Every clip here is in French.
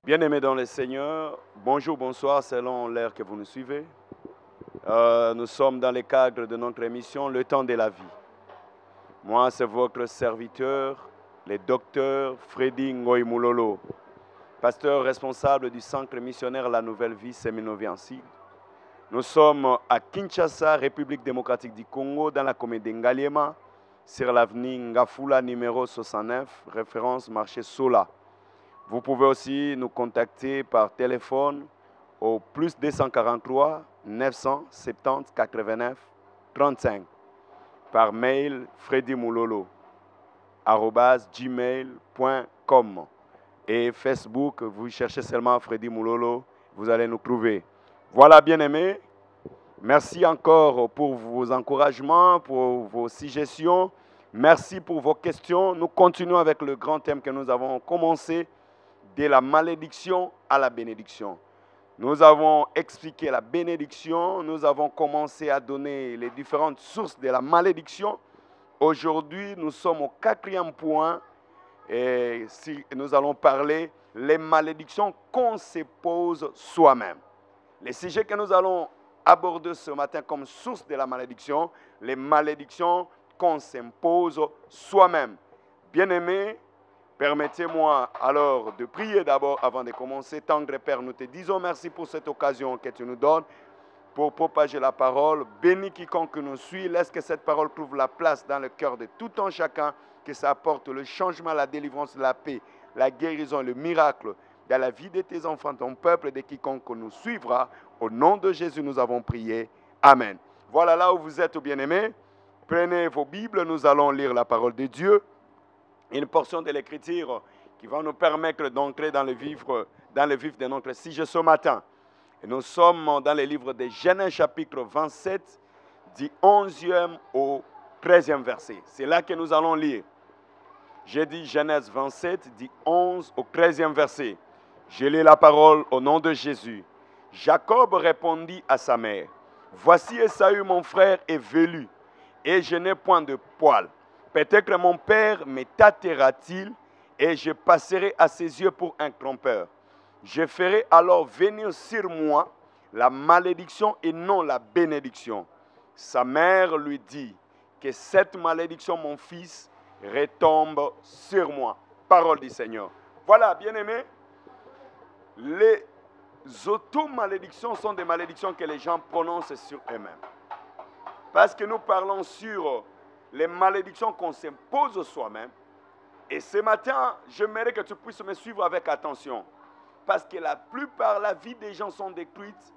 Bien-aimés dans le Seigneur, bonjour, bonsoir, selon l'heure que vous nous suivez. Nous sommes dans le cadre de notre émission Le temps de la vie. Moi, c'est votre serviteur, le docteur Freddy Ngoy Moulolo, pasteur responsable du centre missionnaire La Nouvelle Vie, Séminoviancy. Nous sommes à Kinshasa, République démocratique du Congo, dans la commune d'Ngaliema, sur l'avenue Ngafula numéro 69, référence marché Sola. Vous pouvez aussi nous contacter par téléphone au plus 243 970 89 35. Par mail freddymoulolo@gmail.com. Et Facebook, vous cherchez seulement Freddy Moulolo, vous allez nous trouver. Voilà, bien-aimés. Merci encore pour vos encouragements, pour vos suggestions. Merci pour vos questions. Nous continuons avec le grand thème que nous avons commencé, de la malédiction à la bénédiction. Nous avons expliqué la bénédiction, nous avons commencé à donner les différentes sources de la malédiction. Aujourd'hui, nous sommes au 4e point et nous allons parler des malédictions qu'on se pose soi-même. Les sujets que nous allons aborder ce matin comme source de la malédiction, les malédictions qu'on s'impose soi-même. Bien-aimés, permettez-moi alors de prier d'abord avant de commencer. Tendre Père, nous te disons merci pour cette occasion que tu nous donnes pour propager la parole. Bénis quiconque nous suit. Laisse que cette parole trouve la place dans le cœur de tout un chacun, que ça apporte le changement, la délivrance, la paix, la guérison, le miracle dans la vie de tes enfants, ton peuple, de quiconque nous suivra. Au nom de Jésus, nous avons prié. Amen. Voilà là où vous êtes, bien-aimés. Prenez vos Bibles, nous allons lire la parole de Dieu. Une portion de l'Écriture qui va nous permettre d'entrer dans le vif de notre sujet ce matin. Et nous sommes dans le livre de Genèse chapitre 27, du 11e au 13e verset. C'est là que nous allons lire. J'ai dit Genèse 27, du 11 au 13e verset. Je lis la parole au nom de Jésus. Jacob répondit à sa mère, « Voici Ésaü mon frère est velu, et je n'ai point de poil. Peut-être mon père me tâtera-t-il, et je passerai à ses yeux pour un trompeur. Je ferai alors venir sur moi la malédiction et non la bénédiction. » Sa mère lui dit, « Que cette malédiction, mon fils, retombe sur moi. » Parole du Seigneur. Voilà, bien-aimés, les auto-malédictions sont des malédictions que les gens prononcent sur eux-mêmes. Parce que nous parlons sur les malédictions qu'on s'impose soi-même. Et ce matin, j'aimerais que tu puisses me suivre avec attention. Parce que la plupart, la vie des gens sont détruites.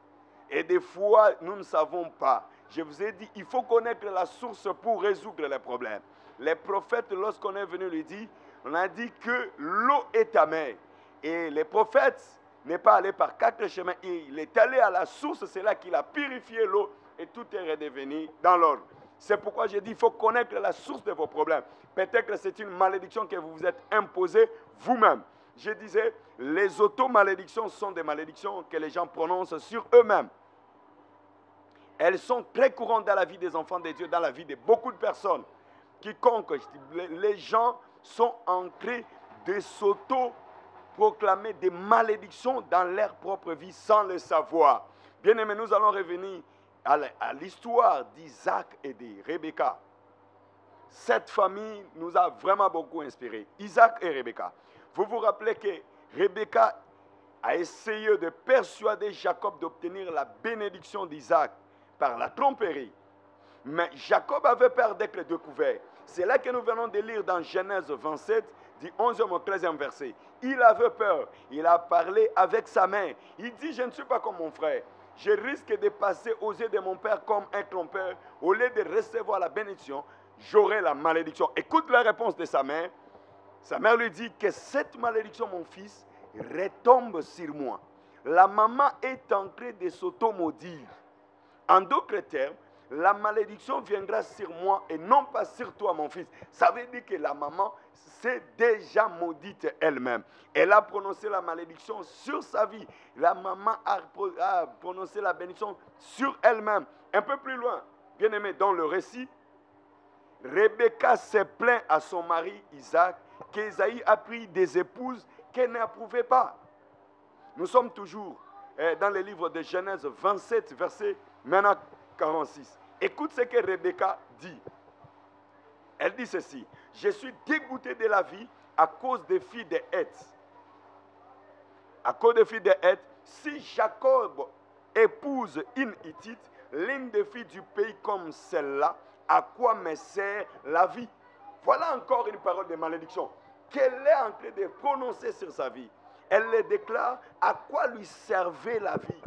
Et des fois, nous ne savons pas. Je vous ai dit, il faut connaître la source pour résoudre les problèmes. Les prophètes, lorsqu'on est venu lui dire, on a dit que l'eau est amère. Et les prophètes n'est pas allé par 4 chemins. Il est allé à la source, c'est là qu'il a purifié l'eau et tout est redevenu dans l'ordre. C'est pourquoi j'ai dit, il faut connaître la source de vos problèmes. Peut-être que c'est une malédiction que vous vous êtes imposée vous-même. Je disais, les auto-malédictions sont des malédictions que les gens prononcent sur eux-mêmes. Elles sont très courantes dans la vie des enfants de Dieu, dans la vie de beaucoup de personnes. Quiconque, les gens sont en train de s'auto-proclamer des malédictions dans leur propre vie sans le savoir. Bien aimé, nous allons revenir à l'histoire d'Isaac et de Rebecca. Cette famille nous a vraiment beaucoup inspiré. Isaac et Rebecca. Vous vous rappelez que Rebecca a essayé de persuader Jacob d'obtenir la bénédiction d'Isaac par la tromperie. Mais Jacob avait peur d'être découvert. C'est là que nous venons de lire dans Genèse 27, du 11e au 13e verset. Il avait peur. Il a parlé avec sa mère. Il dit, je ne suis pas comme mon frère. Je risque de passer aux yeux de mon père comme un trompeur. Au lieu de recevoir la bénédiction, j'aurai la malédiction. Écoute la réponse de sa mère. Sa mère lui dit que cette malédiction, mon fils, retombe sur moi. La maman est en train de s'auto-maudire. En d'autres termes, la malédiction viendra sur moi et non pas sur toi, mon fils. Ça veut dire que la maman s'est déjà maudite elle-même. Elle a prononcé la malédiction sur sa vie. La maman a prononcé la bénédiction sur elle-même. Un peu plus loin, bien aimé, dans le récit, Rebecca se plaint à son mari Isaac qu'Ésaïe a pris des épouses qu'elle n'approuvait pas. Nous sommes toujours dans le livre de Genèse 27, verset maintenant 46. Écoute ce que Rebecca dit. Elle dit ceci: je suis dégoûté de la vie à cause des filles de Heth. À cause des filles de Heth, si Jacob épouse une Hittite, l'une des filles du pays comme celle-là, à quoi me sert la vie? Voilà encore une parole de malédiction qu'elle est en train de prononcer sur sa vie. Elle le déclare: à quoi lui servait la vie?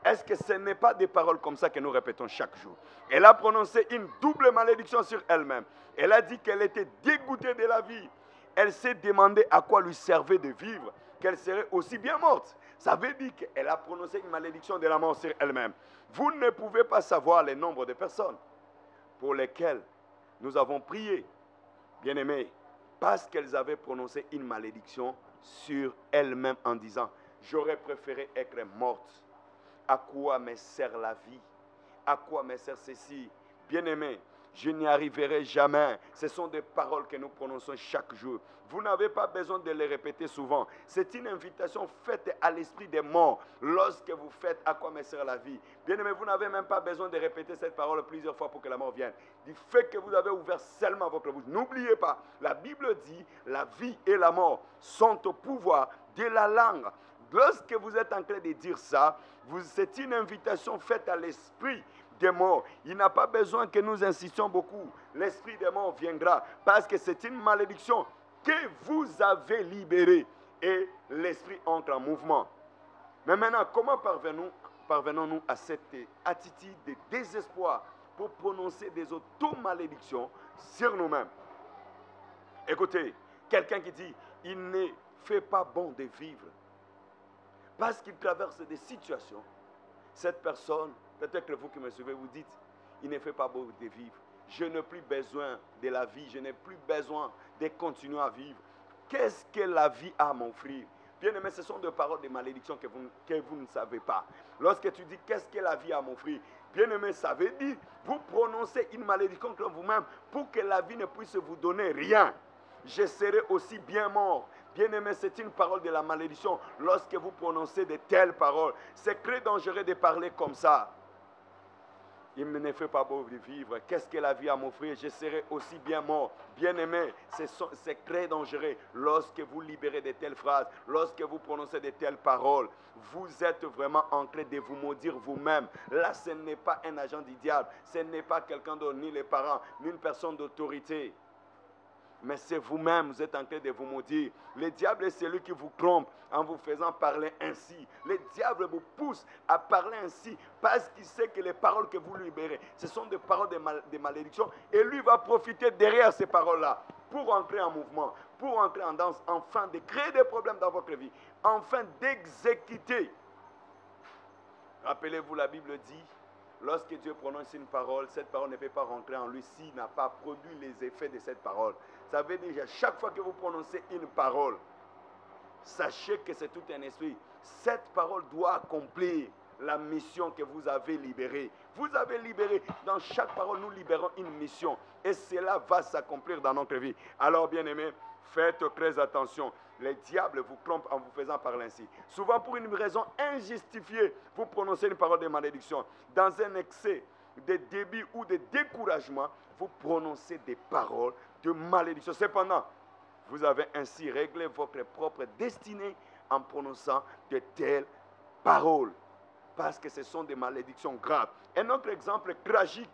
Est-ce que ce n'est pas des paroles comme ça que nous répétons chaque jour? Elle a prononcé une double malédiction sur elle-même. Elle a dit qu'elle était dégoûtée de la vie. Elle s'est demandé à quoi lui servait de vivre, qu'elle serait aussi bien morte. Ça veut dire qu'elle a prononcé une malédiction de la mort sur elle-même. Vous ne pouvez pas savoir le nombre de personnes pour lesquelles nous avons prié, bien-aimés, parce qu'elles avaient prononcé une malédiction sur elles-mêmes en disant: j'aurais préféré être morte. À quoi me sert la vie? À quoi me sert ceci? Bien-aimés, je n'y arriverai jamais. Ce sont des paroles que nous prononçons chaque jour. Vous n'avez pas besoin de les répéter souvent. C'est une invitation faite à l'esprit des morts lorsque vous faites à quoi me sert la vie. Bien-aimés, vous n'avez même pas besoin de répéter cette parole plusieurs fois pour que la mort vienne. Du fait que vous avez ouvert seulement votre bouche. N'oubliez pas, la Bible dit: la vie et la mort sont au pouvoir de la langue. Lorsque vous êtes en train de dire ça, c'est une invitation faite à l'esprit des morts. Il n'a pas besoin que nous insistions beaucoup. L'esprit des morts viendra parce que c'est une malédiction que vous avez libérée et l'esprit entre en mouvement. Mais maintenant, comment parvenons-nous à cette attitude de désespoir pour prononcer des auto-malédictions sur nous-mêmes? Écoutez, quelqu'un qui dit: il ne fait pas bon de vivre parce qu'il traverse des situations, cette personne, peut-être que vous qui me suivez, vous dites: il ne fait pas beau de vivre. Je n'ai plus besoin de la vie, je n'ai plus besoin de continuer à vivre. Qu'est-ce que la vie a à m'offrir? Bien-aimé, ce sont des paroles de malédiction que vous ne savez pas. Lorsque tu dis: qu'est-ce que la vie a à m'offrir? Bien-aimé, ça veut dire, vous prononcez une malédiction contre vous-même pour que la vie ne puisse vous donner rien. Je serai aussi bien mort. Bien-aimé, c'est une parole de la malédiction lorsque vous prononcez de telles paroles. C'est très dangereux de parler comme ça. Il ne me fait pas beau de vivre. Qu'est-ce que la vie a à m'offrir? Je serai aussi bien mort. Bien-aimé, c'est très dangereux lorsque vous libérez de telles phrases, lorsque vous prononcez de telles paroles. Vous êtes vraiment en train de vous maudire vous-même. Là, ce n'est pas un agent du diable. Ce n'est pas quelqu'un d'autre, ni les parents, ni une personne d'autorité. Mais c'est vous-même, vous êtes en train de vous maudire. Le diable est celui qui vous trompe en vous faisant parler ainsi. Le diable vous pousse à parler ainsi parce qu'il sait que les paroles que vous libérez, ce sont des paroles de malédiction. Et lui va profiter derrière ces paroles-là pour entrer en mouvement, pour entrer en danse, afin de créer des problèmes dans votre vie, afin d'exécuter. Rappelez-vous, la Bible dit: lorsque Dieu prononce une parole, cette parole ne peut pas rentrer en lui s'il n'a pas produit les effets de cette parole. Ça veut dire que chaque fois que vous prononcez une parole, sachez que c'est tout un esprit. Cette parole doit accomplir la mission que vous avez libérée. Vous avez libéré. Dans chaque parole, nous libérons une mission. Et cela va s'accomplir dans notre vie. Alors, bien-aimés, faites très attention. Le diable vous trompe en vous faisant parler ainsi. Souvent, pour une raison injustifiée, vous prononcez une parole de malédiction. Dans un excès de débit ou de découragement, vous prononcez des paroles de malédiction. Cependant, vous avez ainsi réglé votre propre destinée en prononçant de telles paroles. Parce que ce sont des malédictions graves. Un autre exemple tragique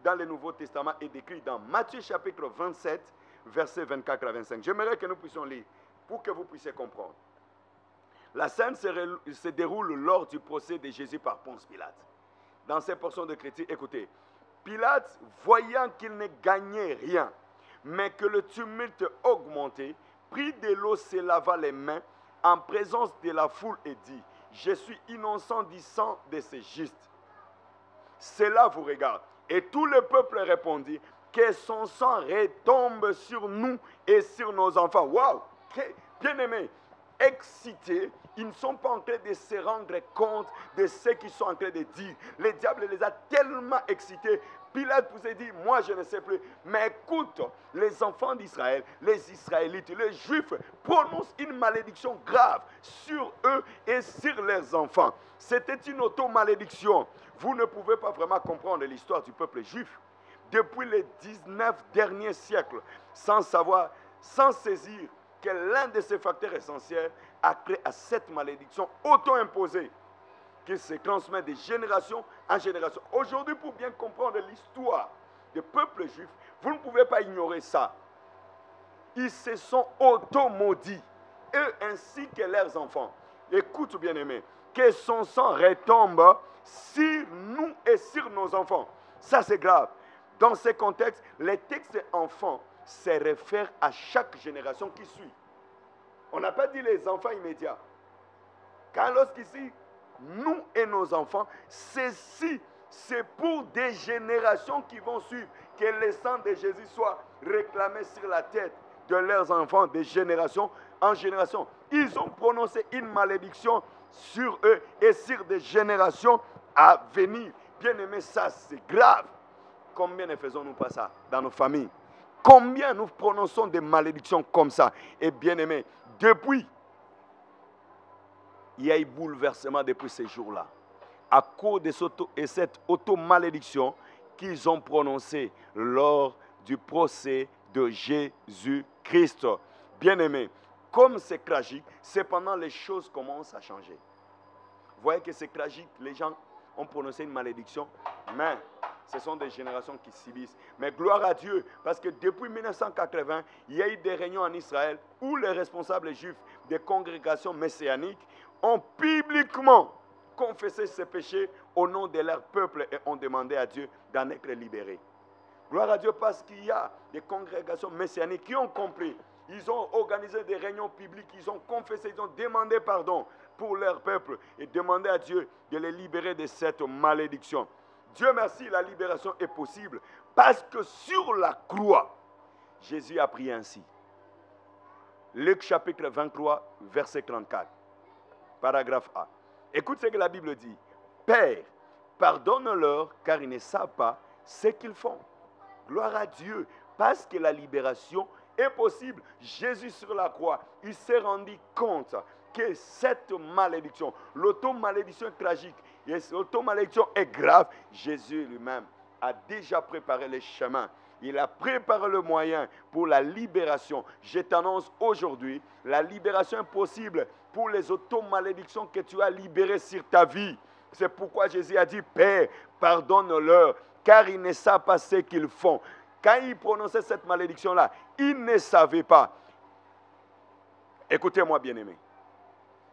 dans le Nouveau Testament est décrit dans Matthieu chapitre 27, versets 24 à 25. J'aimerais que nous puissions lire pour que vous puissiez comprendre. La scène se déroule lors du procès de Jésus par Ponce Pilate. Dans ces portions de d'écriture, écoutez. Pilate, voyant qu'il ne gagnait rien, mais que le tumulte augmentait, prit de l'eau, se lava les mains en présence de la foule et dit: je suis innocent du sang de ces justes. Cela vous regarde. Et tout le peuple répondit: que son sang retombe sur nous et sur nos enfants. Waouh! Bien-aimés, excités, ils ne sont pas en train de se rendre compte de ce qu'ils sont en train de dire. Le diable les a tellement excités Pilate vous a dit, moi je ne sais plus. Mais écoute, les enfants d'Israël, les Israélites, les Juifs prononcent une malédiction grave sur eux et sur leurs enfants. C'était une auto-malédiction. Vous ne pouvez pas vraiment comprendre l'histoire du peuple juif depuis les 19 derniers siècles sans savoir, sans saisir que l'un de ces facteurs essentiels a créé à cette malédiction auto-imposée qui se transmet de génération en génération. Aujourd'hui, pour bien comprendre l'histoire du peuple juif, vous ne pouvez pas ignorer ça. Ils se sont auto-maudits, eux ainsi que leurs enfants. Écoute, bien-aimé, que son sang retombe sur nous et sur nos enfants. Ça, c'est grave. Dans ce contexte, les textes enfants se réfèrent à chaque génération qui suit. On n'a pas dit les enfants immédiats. Car lorsqu'ici, nous et nos enfants, ceci, c'est pour des générations qui vont suivre, que le sang de Jésus soit réclamé sur la tête de leurs enfants de génération en génération. Ils ont prononcé une malédiction sur eux et sur des générations à venir. Bien aimé, ça c'est grave. Combien ne faisons-nous pas ça dans nos familles? Combien nous prononçons des malédictions comme ça? Et bien aimé, depuis, il y a eu bouleversement depuis ces jours-là. À cause de cette auto-malédiction qu'ils ont prononcée lors du procès de Jésus-Christ. Bien aimé, comme c'est tragique, cependant les choses commencent à changer. Vous voyez que c'est tragique, les gens ont prononcé une malédiction, mais ce sont des générations qui subissent. Mais gloire à Dieu, parce que depuis 1980, il y a eu des réunions en Israël où les responsables juifs des congrégations messianiques ont publiquement confessé ces péchés au nom de leur peuple et ont demandé à Dieu d'en être libérés. Gloire à Dieu parce qu'il y a des congrégations messianiques qui ont compris. Ils ont organisé des réunions publiques, ils ont confessé, ils ont demandé pardon pour leur peuple et demandé à Dieu de les libérer de cette malédiction. Dieu merci, la libération est possible parce que sur la croix, Jésus a prié ainsi. Luc chapitre 23, verset 34, paragraphe A. Écoute ce que la Bible dit. Père, pardonne-leur car ils ne savent pas ce qu'ils font. Gloire à Dieu, parce que la libération est possible. Jésus sur la croix, il s'est rendu compte que cette malédiction, l'auto-malédiction est tragique, et l'auto-malédiction est grave. Jésus lui-même a déjà préparé le chemin. Il a préparé le moyen pour la libération. Je t'annonce aujourd'hui, la libération est possible pour les auto-malédictions que tu as libérées sur ta vie. C'est pourquoi Jésus a dit, Père, pardonne-leur, car ils ne savent pas ce qu'ils font. Quand il prononçait cette malédiction-là, il ne savait pas. Écoutez-moi, bien-aimé.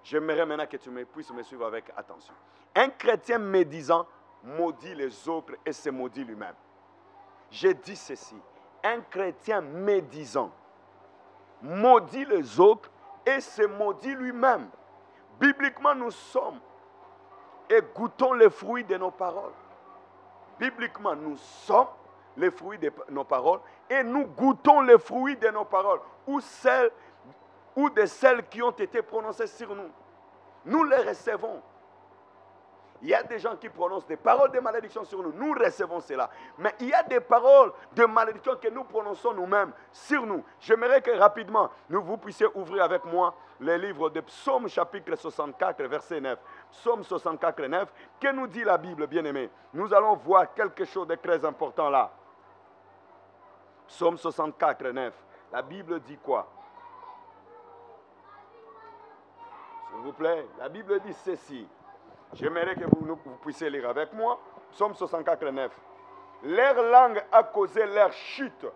J'aimerais maintenant que tu puisses me suivre avec attention. Un chrétien médisant maudit les autres et se maudit lui-même. J'ai dit ceci. Un chrétien médisant maudit les autres et se maudit lui-même. Bibliquement, nous sommes et goûtons les fruits de nos paroles. Bibliquement, nous sommes les fruits de nos paroles et nous goûtons les fruits de nos paroles ou de celles qui ont été prononcées sur nous. Nous les recevons. Il y a des gens qui prononcent des paroles de malédiction sur nous. Nous recevons cela. Mais il y a des paroles de malédiction que nous prononçons nous-mêmes sur nous. J'aimerais que rapidement, vous puissiez ouvrir avec moi le livre de Psaume chapitre 64, verset 9. Psaume 64, 9. Que nous dit la Bible, bien-aimés? Nous allons voir quelque chose de très important là. Psaume 64, 9. La Bible dit quoi? S'il vous plaît, la Bible dit ceci. J'aimerais que vous puissiez lire avec moi. Psaume 64, 9. Leur langue a causé leur chute.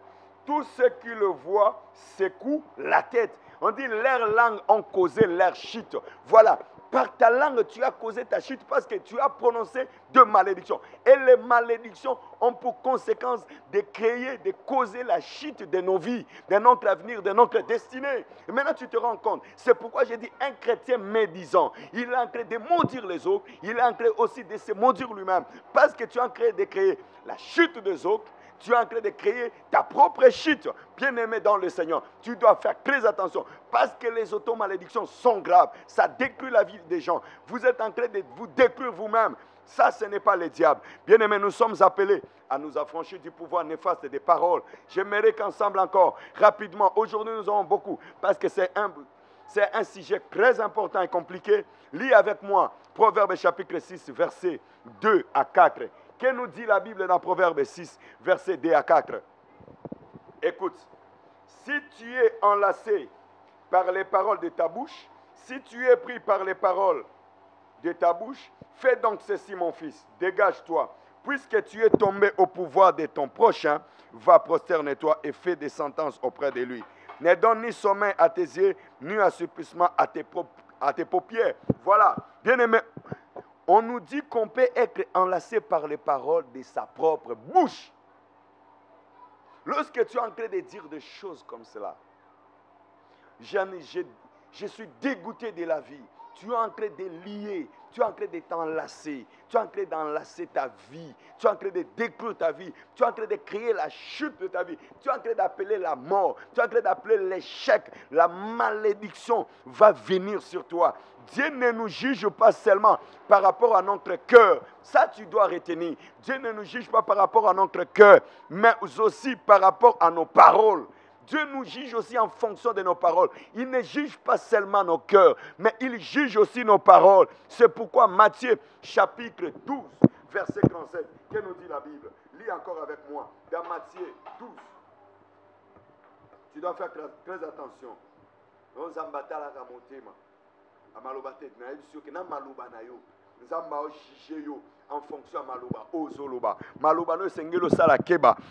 Tous ceux qui le voient secouent la tête. On dit leurs langues ont causé leur chute. Voilà. Par ta langue, tu as causé ta chute parce que tu as prononcé de malédictions. Et les malédictions ont pour conséquence de créer, de causer la chute de nos vies, de notre avenir, de notre destinée. Et maintenant, tu te rends compte. C'est pourquoi j'ai dit un chrétien médisant. Il est en train de maudire les autres. Il est en train aussi de se maudire lui-même. Parce que tu es en train de créer la chute des autres. Tu es en train de créer ta propre chute. Bien-aimé dans le Seigneur, tu dois faire très attention parce que les auto-malédictions sont graves. Ça détruit la vie des gens. Vous êtes en train de vous détruire vous-même. Ça, ce n'est pas le diable. Bien-aimés, nous sommes appelés à nous affranchir du pouvoir néfaste des paroles. J'aimerais qu'ensemble encore, rapidement, aujourd'hui nous avons beaucoup, parce que c'est un sujet très important et compliqué. Lis avec moi Proverbe chapitre 6, versets 2 à 4. Que nous dit la Bible dans Proverbe 6, versets 2 à 4? Écoute, si tu es enlacé par les paroles de ta bouche, si tu es pris par les paroles de ta bouche, fais donc ceci, mon fils, dégage-toi. Puisque tu es tombé au pouvoir de ton prochain, va prosterne-toi et fais des sentences auprès de lui. Ne donne ni sommeil à tes yeux, ni assouplissement à tes paupières. Voilà, bien-aimé, on nous dit qu'on peut être enlacé par les paroles de sa propre bouche. Lorsque tu es en train de dire des choses comme cela, je suis dégoûté de la vie. Tu es en train de lier, tu es en train de t'enlacer, tu es en train d'enlacer ta vie, tu es en train de détruire ta vie, tu es en train de créer la chute de ta vie, tu es en train d'appeler la mort, tu es en train d'appeler l'échec, la malédiction va venir sur toi. Dieu ne nous juge pas seulement par rapport à notre cœur, ça tu dois retenir. Dieu ne nous juge pas par rapport à notre cœur, mais aussi par rapport à nos paroles. Dieu nous juge aussi en fonction de nos paroles. Il ne juge pas seulement nos cœurs, mais il juge aussi nos paroles. C'est pourquoi Matthieu chapitre 12, verset 37, que nous dit la Bible? Lis encore avec moi, dans Matthieu 12. Tu dois faire très attention. Nous avons en fonction de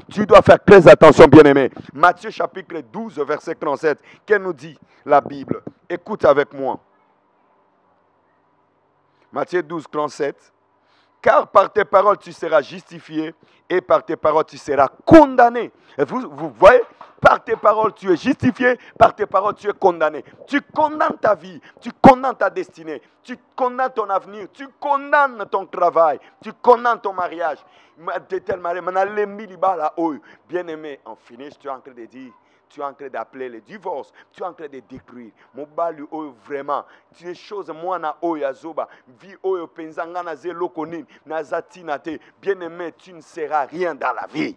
tu dois faire très attention, bien-aimé. Matthieu chapitre 12, verset 37. Que nous dit la Bible? Écoute avec moi. Matthieu 12, 37. Car par tes paroles tu seras justifié et par tes paroles tu seras condamné. Et vous voyez, par tes paroles tu es justifié, par tes paroles tu es condamné. Tu condamnes ta vie, tu condamnes ta destinée, tu condamnes ton avenir, tu condamnes ton travail, tu condamnes ton mariage. Bien-aimé, en finish, tu es en train de dire, tu es en train d'appeler le divorce, tu es en train de détruire. Vraiment, tu es chose moi na oyazoba, vie oyo penzanga na zelokonin, na zatinate. Bien-aimé, tu ne seras rien dans la vie.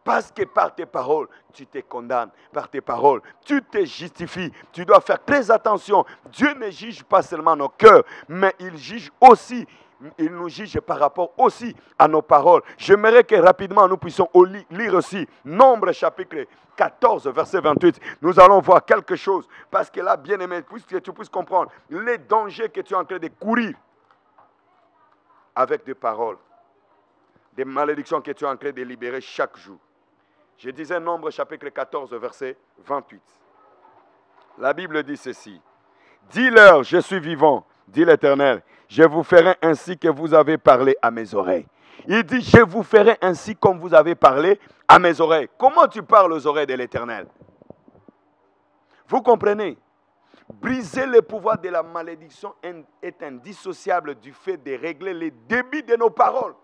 Parce que par tes paroles, tu te condamnes. Par tes paroles, tu te justifies. Tu dois faire très attention. Dieu ne juge pas seulement nos cœurs, mais il juge aussi. Il nous juge par rapport aussi à nos paroles. J'aimerais que rapidement nous puissions lire aussi Nombre chapitre 14, verset 28. Nous allons voir quelque chose. Parce que là, bien aimé, puisque tu puisses comprendre les dangers que tu es en train de courir avec des paroles, des malédictions que tu es en train de libérer chaque jour. Je disais Nombre chapitre 14, verset 28. La Bible dit ceci. Dis-leur, je suis vivant, dit l'Éternel. Je vous ferai ainsi que vous avez parlé à mes oreilles. Il dit, je vous ferai ainsi comme vous avez parlé à mes oreilles. Comment tu parles aux oreilles de l'Éternel? Vous comprenez? Briser le pouvoir de la malédiction est indissociable du fait de régler les débits de nos paroles.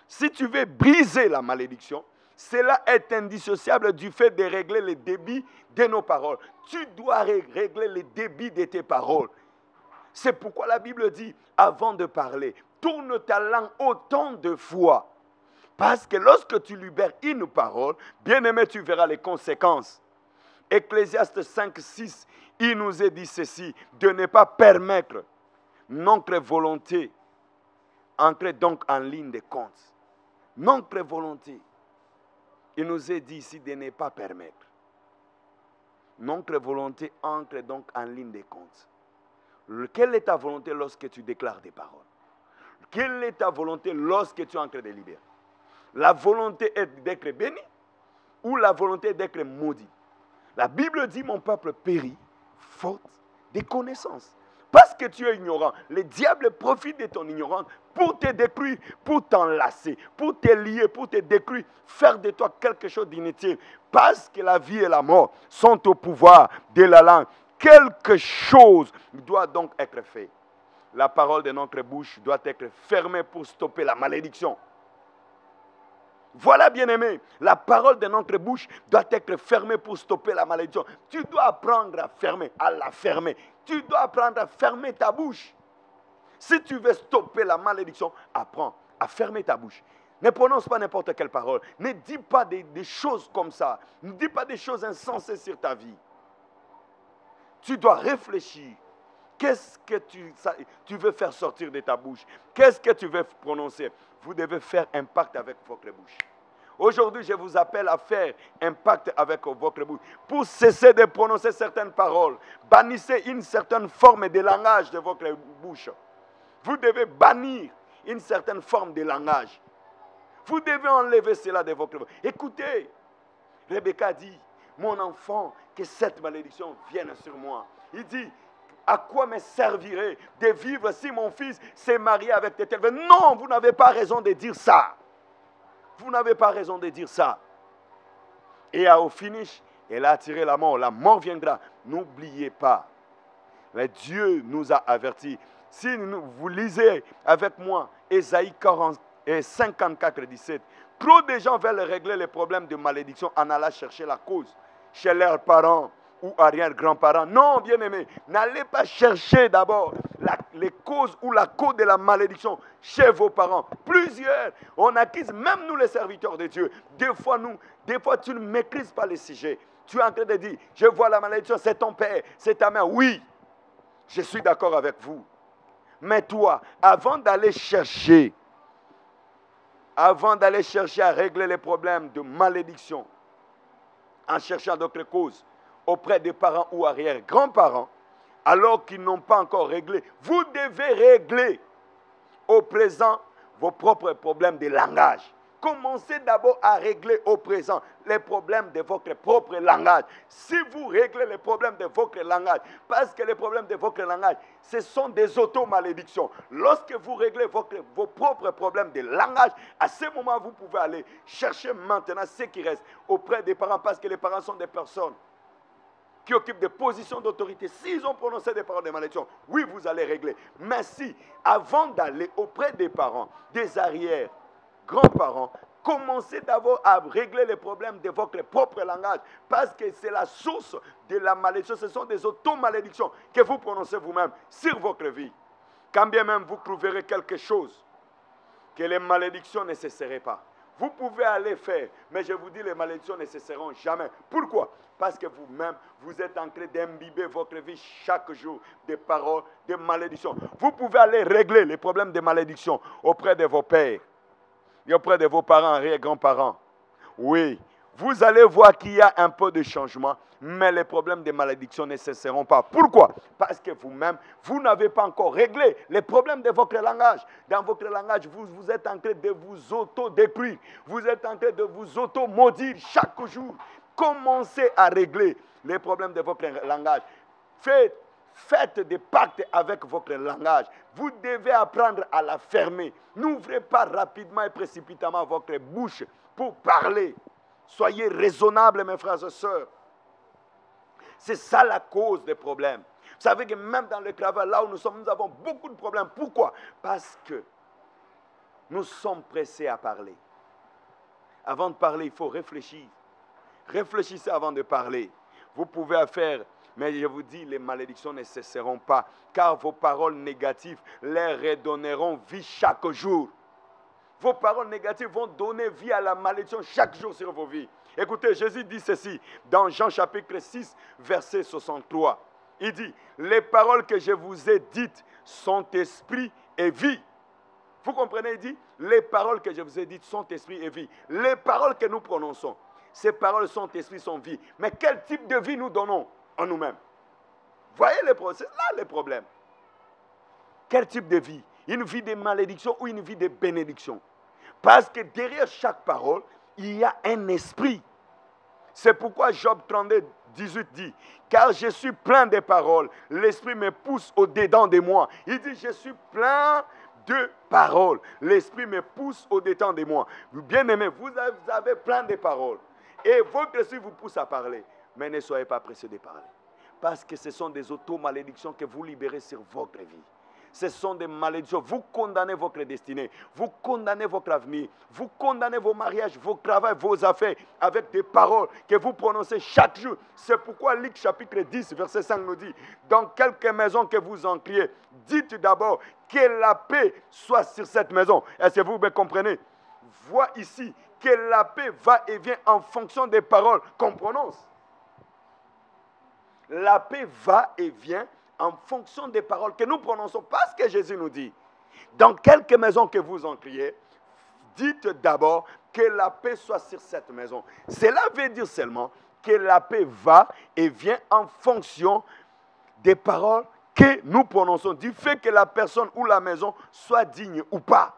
Si tu veux briser la malédiction, cela est indissociable du fait de régler les débits de nos paroles. Tu dois régler les débits de tes paroles. C'est pourquoi la Bible dit, avant de parler, tourne ta langue autant de fois. Parce que lorsque tu libères une parole, bien-aimé, tu verras les conséquences. Ecclésiaste 5, 6, il nous est dit ceci, de ne pas permettre notre volonté entre donc en ligne de compte. Notre volonté, il nous est dit ici de ne pas permettre. Notre volonté entre donc en ligne de compte. Quelle est ta volonté lorsque tu déclares des paroles? Quelle est ta volonté lorsque tu es en train de libérer? La volonté est d'être béni ou la volonté est d'être maudit? La Bible dit, mon peuple périt faute de connaissances. Parce que tu es ignorant, le diable profite de ton ignorance pour te détruire, pour t'enlacer, pour te lier, pour te détruire, faire de toi quelque chose d'inutile. Parce que la vie et la mort sont au pouvoir de la langue. Quelque chose doit donc être fait. La parole de notre bouche doit être fermée pour stopper la malédiction. Voilà, bien-aimé, la parole de notre bouche doit être fermée pour stopper la malédiction. Tu dois apprendre à fermer, à la fermer. Tu dois apprendre à fermer ta bouche. Si tu veux stopper la malédiction, apprends à fermer ta bouche. Ne prononce pas n'importe quelle parole. Ne dis pas des choses comme ça. Ne dis pas des choses insensées sur ta vie. Tu dois réfléchir. Qu'est-ce que tu veux faire sortir de ta bouche? Qu'est-ce que tu veux prononcer? Vous devez faire un pacte avec votre bouche. Aujourd'hui, je vous appelle à faire un pacte avec votre bouche. Pour cesser de prononcer certaines paroles, bannissez une certaine forme de langage de votre bouche. Vous devez bannir une certaine forme de langage. Vous devez enlever cela de votre bouche. Écoutez, Rebecca dit, mon enfant, que cette malédiction vienne sur moi. Il dit, à quoi me servirait de vivre si mon fils s'est marié avec tes tels? Non, vous n'avez pas raison de dire ça. Vous n'avez pas raison de dire ça. Et au finish, elle a attiré la mort. La mort viendra. N'oubliez pas. Mais Dieu nous a avertis. Si vous lisez avec moi Ésaïe 54, 17, trop de gens veulent régler les problèmes de malédiction en allant chercher la cause chez leurs parents ou arrière-grands-parents. Non, bien-aimés, n'allez pas chercher d'abord les causes ou la cause de la malédiction chez vos parents. Plusieurs, on accuse, même nous les serviteurs de Dieu. Des fois tu ne maîtrises pas les sujets. Tu es en train de dire, je vois la malédiction, c'est ton père, c'est ta mère. Oui, je suis d'accord avec vous. Mais toi, avant d'aller chercher à régler les problèmes de malédiction, en cherchant d'autres causes auprès des parents ou arrière-grands-parents, alors qu'ils n'ont pas encore réglé, vous devez régler au présent vos propres problèmes de langage. Commencez d'abord à régler au présent les problèmes de votre propre langage. Si vous réglez les problèmes de votre langage, parce que les problèmes de votre langage, ce sont des auto-malédictions. Lorsque vous réglez vos propres problèmes de langage, à ce moment, vous pouvez aller chercher maintenant ce qui reste auprès des parents, parce que les parents sont des personnes qui occupent des positions d'autorité. S'ils ont prononcé des paroles de malédiction, oui, vous allez régler. Mais si, avant d'aller auprès des parents, des arrières, grands-parents, commencez d'abord à régler les problèmes de votre propre langage, parce que c'est la source de la malédiction. Ce sont des auto-malédictions que vous prononcez vous-même sur votre vie. Quand bien même vous trouverez quelque chose que les malédictions ne cesseraient pas, vous pouvez aller faire, mais je vous dis, les malédictions ne cesseront jamais. Pourquoi? Parce que vous-même, vous êtes en train d'imbiber votre vie chaque jour des paroles de malédiction. Vous pouvez aller régler les problèmes de malédiction auprès de vos pères et auprès de vos parents et grands-parents. Oui, vous allez voir qu'il y a un peu de changement, mais les problèmes de malédiction ne cesseront pas. Pourquoi? Parce que vous-même, vous n'avez pas encore réglé les problèmes de votre langage. Dans votre langage, vous êtes en train de vous auto-détruire. Vous êtes en train de vous auto-maudire chaque jour. Commencez à régler les problèmes de votre langage. Faites des pactes avec votre langage. Vous devez apprendre à la fermer. N'ouvrez pas rapidement et précipitamment votre bouche pour parler. Soyez raisonnables, mes frères et sœurs. C'est ça la cause des problèmes. Vous savez que même dans le travail, là où nous sommes, nous avons beaucoup de problèmes. Pourquoi? Parce que nous sommes pressés à parler. Avant de parler, il faut réfléchir. Réfléchissez avant de parler. Vous pouvez faire, mais je vous dis, les malédictions ne cesseront pas, car vos paroles négatives les redonneront vie chaque jour. Vos paroles négatives vont donner vie à la malédiction chaque jour sur vos vies. Écoutez, Jésus dit ceci dans Jean chapitre 6, verset 63. Il dit, les paroles que je vous ai dites sont esprit et vie. Vous comprenez? Il dit, les paroles que je vous ai dites sont esprit et vie. Les paroles que nous prononçons, ces paroles sont esprit, sont vie. Mais quel type de vie nous donnons en nous-mêmes? Voyez les problèmes, c'est là les problèmes. Quel type de vie? Une vie de malédiction ou une vie de bénédiction? Parce que derrière chaque parole, il y a un esprit. C'est pourquoi Job 32, 18 dit, car je suis plein de paroles, l'esprit me pousse au-dedans de moi. Il dit, je suis plein de paroles, l'esprit me pousse au-dedans de moi. Bien-aimés, vous avez plein de paroles. Et votre esprit vous pousse à parler. Mais ne soyez pas pressés de parler. Parce que ce sont des auto-malédictions que vous libérez sur votre vie. ce sont des malédictions. Vous condamnez votre destinée, vous condamnez votre avenir, vous condamnez vos mariages, vos travails, vos affaires avec des paroles que vous prononcez chaque jour. C'est pourquoi Luc chapitre 10, verset 5 nous dit, dans quelque maison que vous entriez, dites d'abord que la paix soit sur cette maison. Est-ce que vous me comprenez? Vois ici que la paix va et vient en fonction des paroles qu'on prononce. La paix va et vient en fonction des paroles que nous prononçons. Parce que Jésus nous dit, dans quelque maison que vous entriez, dites d'abord que la paix soit sur cette maison. Cela veut dire seulement que la paix va et vient en fonction des paroles que nous prononçons, du fait que la personne ou la maison soit digne ou pas.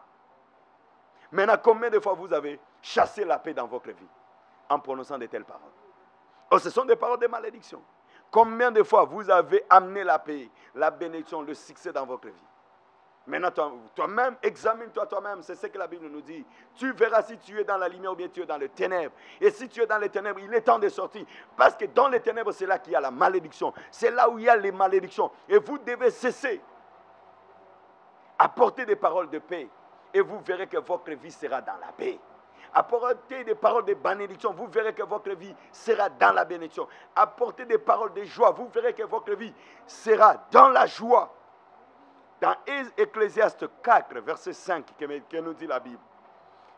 Maintenant, combien de fois vous avez chassé la paix dans votre vie en prononçant de telles paroles? Oh, ce sont des paroles de malédiction. Combien de fois vous avez amené la paix, la bénédiction, le succès dans votre vie? Maintenant, toi-même, examine-toi toi-même. C'est ce que la Bible nous dit. Tu verras si tu es dans la lumière ou bien tu es dans les ténèbres. Et si tu es dans les ténèbres, il est temps de sortir. Parce que dans les ténèbres, c'est là qu'il y a la malédiction. C'est là où il y a les malédictions. Et vous devez cesser. Apportez des paroles de paix. Et vous verrez que votre vie sera dans la paix. Apportez des paroles de bénédiction, vous verrez que votre vie sera dans la bénédiction. Apportez des paroles de joie, vous verrez que votre vie sera dans la joie. Dans Ecclésiaste 4, verset 5, que nous dit la Bible.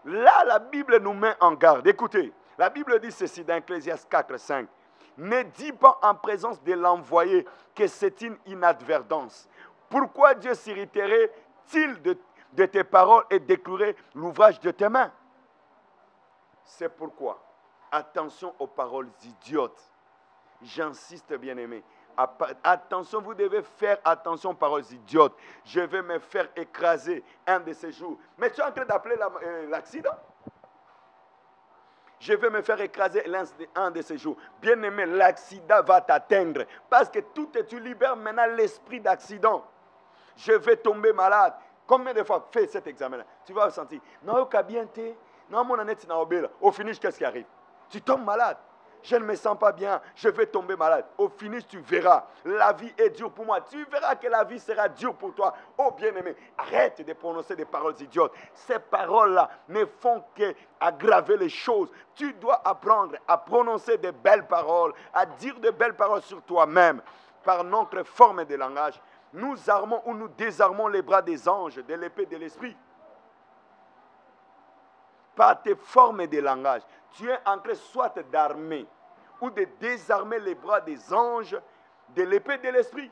Là, la Bible nous met en garde. Écoutez, la Bible dit ceci dans Ecclésiaste 4, 5. Ne dis pas en présence de l'envoyé que c'est une inadvertance. Pourquoi Dieu s'irriterait-il de tes paroles et déclouerait l'ouvrage de tes mains? C'est pourquoi, attention aux paroles idiotes. J'insiste, bien-aimé. Attention, vous devez faire attention aux paroles idiotes. Je vais me faire écraser un de ces jours. Mais tu es en train d'appeler l'accident? Je vais me faire écraser un de ces jours. Bien-aimé, l'accident va t'atteindre. Parce que tu libères maintenant l'esprit d'accident. Je vais tomber malade. Combien de fois fais cet examen-là? Tu vas sentir. Non, bien t'es. Non, mon année, au finish, qu'est-ce qui arrive? Tu tombes malade. Je ne me sens pas bien. Je vais tomber malade. Au finish, tu verras. La vie est dure pour moi. Tu verras que la vie sera dure pour toi. Oh bien-aimé, arrête de prononcer des paroles idiotes. Ces paroles-là ne font qu'aggraver les choses. Tu dois apprendre à prononcer de belles paroles, à dire de belles paroles sur toi-même. Par notre forme de langage, nous armons ou nous désarmons les bras des anges de l'épée de l'esprit. Par tes formes de langage, tu es en train soit d'armer ou de désarmer les bras des anges de l'épée de l'esprit.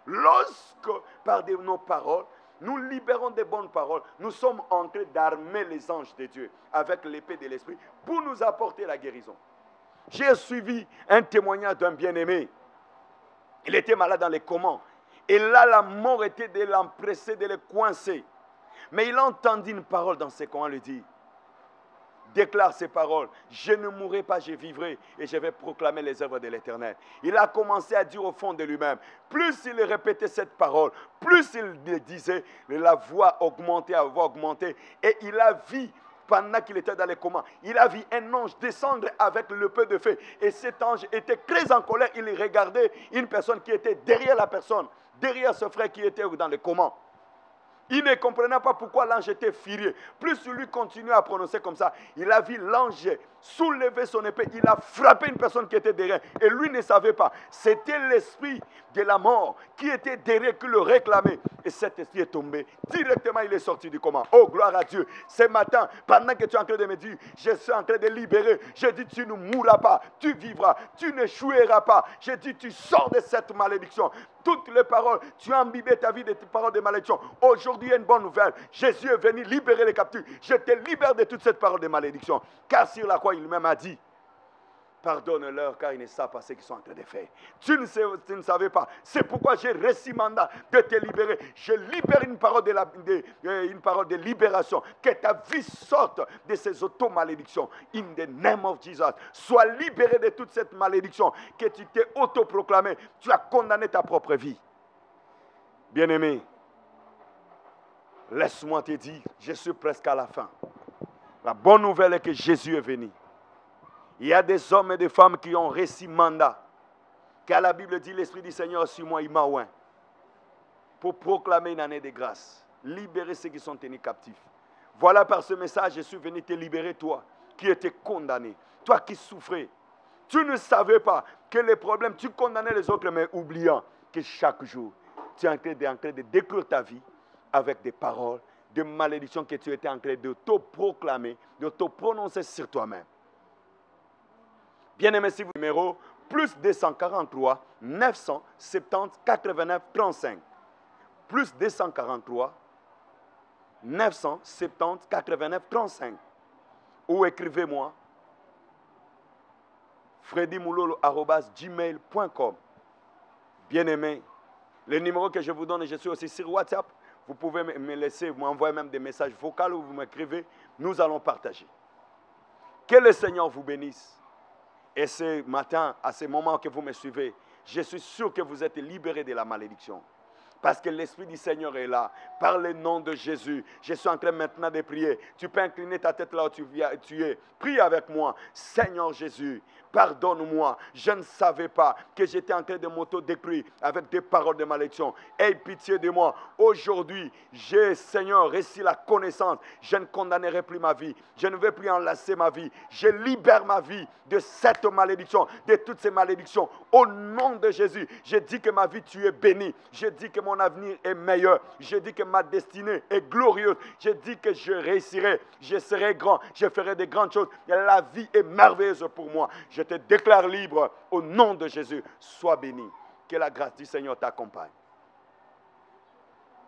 Lorsque, par nos paroles, nous libérons des bonnes paroles, nous sommes en train d'armer les anges de Dieu avec l'épée de l'esprit pour nous apporter la guérison. J'ai suivi un témoignage d'un bien-aimé. Il était malade dans les comans. Et là, la mort était de l'empresser, de le coincer. Mais il a entendu une parole dans ses comans, lui dit, déclare ces paroles, je ne mourrai pas, je vivrai et je vais proclamer les œuvres de l'Éternel. Il a commencé à dire au fond de lui-même, plus il répétait cette parole, plus il disait, la voix augmentait, et il a vu, pendant qu'il était dans les comans, il a vu un ange descendre avec le feu de feu, et cet ange était très en colère, il regardait une personne qui était derrière la personne, derrière ce frère qui était dans les comans. Il ne comprenait pas pourquoi l'ange était furieux. Plus lui continuait à prononcer comme ça, il a vu l'ange soulever son épée. Il a frappé une personne qui était derrière. Et lui ne savait pas. C'était l'esprit de la mort qui était derrière, qui le réclamait. Et cet esprit est tombé. Directement, il est sorti du coma. Oh, gloire à Dieu. Ce matin, pendant que tu es en train de me dire, je suis en train de libérer, je dis, tu ne mourras pas, tu vivras, tu n'échoueras pas. Je dis, tu sors de cette malédiction. Toutes les paroles, tu as imbibé ta vie de tes paroles de malédiction. Aujourd'hui, il y a une bonne nouvelle. Jésus est venu libérer les captifs. Je te libère de toute cette parole de malédiction. Car sur la croix, il même a dit, pardonne-leur car ils ne savent pas ce qu'ils sont en train de faire. Tu ne savais pas. C'est pourquoi j'ai reçu mandat de te libérer. Je libère une parole de libération. Que ta vie sorte de ces auto-malédictions. In the name of Jesus. Sois libéré de toute cette malédiction que tu t'es autoproclamé. Tu as condamné ta propre vie. Bien-aimé, laisse-moi te dire, je suis presque à la fin. La bonne nouvelle est que Jésus est venu. Il y a des hommes et des femmes qui ont reçu mandat. Car la Bible dit, l'Esprit du Seigneur sur moi, il m'a oint. pour proclamer une année de grâce. Libérer ceux qui sont tenus captifs. Voilà, par ce message, je suis venu te libérer, toi, qui étais condamné, toi qui souffrais. Tu ne savais pas que les problèmes, tu condamnais les autres, mais oubliant que chaque jour, tu es en train de détruire ta vie avec des paroles, des malédictions que tu étais en train de t'auto-proclamer, de t'auto-prononcer sur toi-même. Bien-aimé, si vous numéro, plus 243 970 89 35. Plus 243 970 89 35. Ou écrivez-moi freddymoulolo@gmail.com. Bien-aimé, le numéro que je vous donne, je suis aussi sur WhatsApp. Vous pouvez me laisser, m'envoyer même des messages vocaux où vous m'écrivez. Nous allons partager. Que le Seigneur vous bénisse. Et ce matin, à ce moment que vous me suivez, je suis sûr que vous êtes libérés de la malédiction. Parce que l'Esprit du Seigneur est là. Par le nom de Jésus, je suis en train maintenant de prier. Tu peux incliner ta tête là où tu es. Prie avec moi. Seigneur Jésus, pardonne-moi. Je ne savais pas que j'étais en train de m'auto-détruire avec des paroles de malédiction. Aie pitié de moi. Aujourd'hui, j'ai, Seigneur, reçu la connaissance. Je ne condamnerai plus ma vie. Je ne vais plus enlacer ma vie. Je libère ma vie de cette malédiction, de toutes ces malédictions. Au nom de Jésus, je dis que ma vie, tu es bénie. Je dis que mon avenir est meilleur. Je dis que ma destinée est glorieuse. Je dis que je réussirai. Je serai grand. Je ferai de grandes choses. Et la vie est merveilleuse pour moi. Je te déclare libre au nom de Jésus. Sois béni. Que la grâce du Seigneur t'accompagne.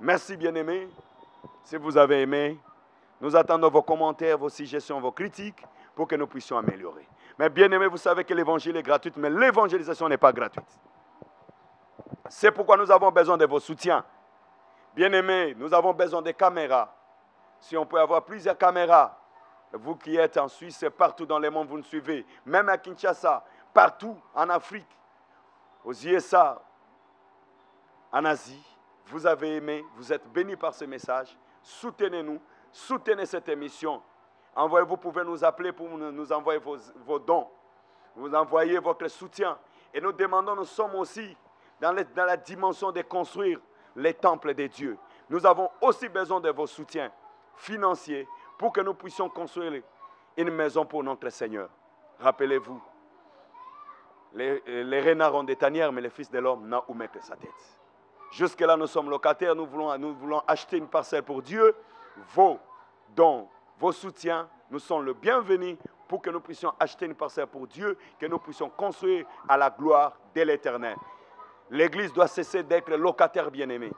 Merci, bien-aimés. Si vous avez aimé, nous attendons vos commentaires, vos suggestions, vos critiques pour que nous puissions améliorer. Mais bien-aimés, vous savez que l'évangile est gratuit, mais l'évangélisation n'est pas gratuite. C'est pourquoi nous avons besoin de vos soutiens. Bien-aimés, nous avons besoin de caméras. Si on peut avoir plusieurs caméras, vous qui êtes en Suisse, partout dans le monde, vous nous suivez, même à Kinshasa, partout en Afrique, aux USA, en Asie, vous avez aimé, vous êtes bénis par ce message. Soutenez-nous, soutenez cette émission. Vous pouvez nous appeler pour nous envoyer vos dons. Vous envoyez votre soutien. Et nous demandons, nous sommes aussi dans la dimension de construire les temples de Dieu. Nous avons aussi besoin de vos soutiens financiers pour que nous puissions construire une maison pour notre Seigneur. Rappelez-vous, les renards ont des tanières, mais le Fils de l'homme n'a où mettre sa tête. Jusque-là, nous sommes locataires, nous voulons acheter une parcelle pour Dieu. Vos dons, vos soutiens, nous sommes le bienvenu pour que nous puissions acheter une parcelle pour Dieu, que nous puissions construire à la gloire de l'Éternel. L'Église doit cesser d'être locataire bien-aimé.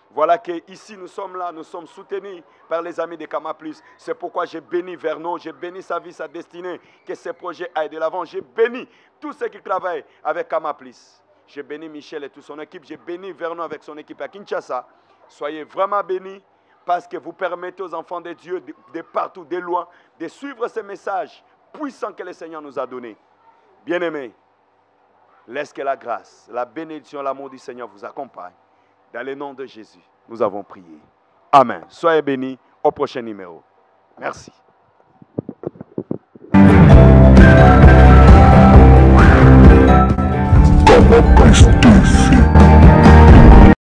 Voilà qu'ici nous sommes là, nous sommes soutenus par les amis de Kama Plus. C'est pourquoi j'ai béni Vernon, j'ai béni sa vie, sa destinée, que ce projet aille de l'avant. J'ai béni tous ceux qui travaillent avec Kama Plus. J'ai béni Michel et toute son équipe. J'ai béni Vernon avec son équipe à Kinshasa. Soyez vraiment bénis parce que vous permettez aux enfants de Dieu de partout, de loin, de suivre ces messages puissants que le Seigneur nous a donnés. Bien-aimés, laisse que la grâce, la bénédiction, l'amour du Seigneur vous accompagne. Dans le nom de Jésus, nous avons prié. Amen. Soyez bénis au prochain numéro. Merci.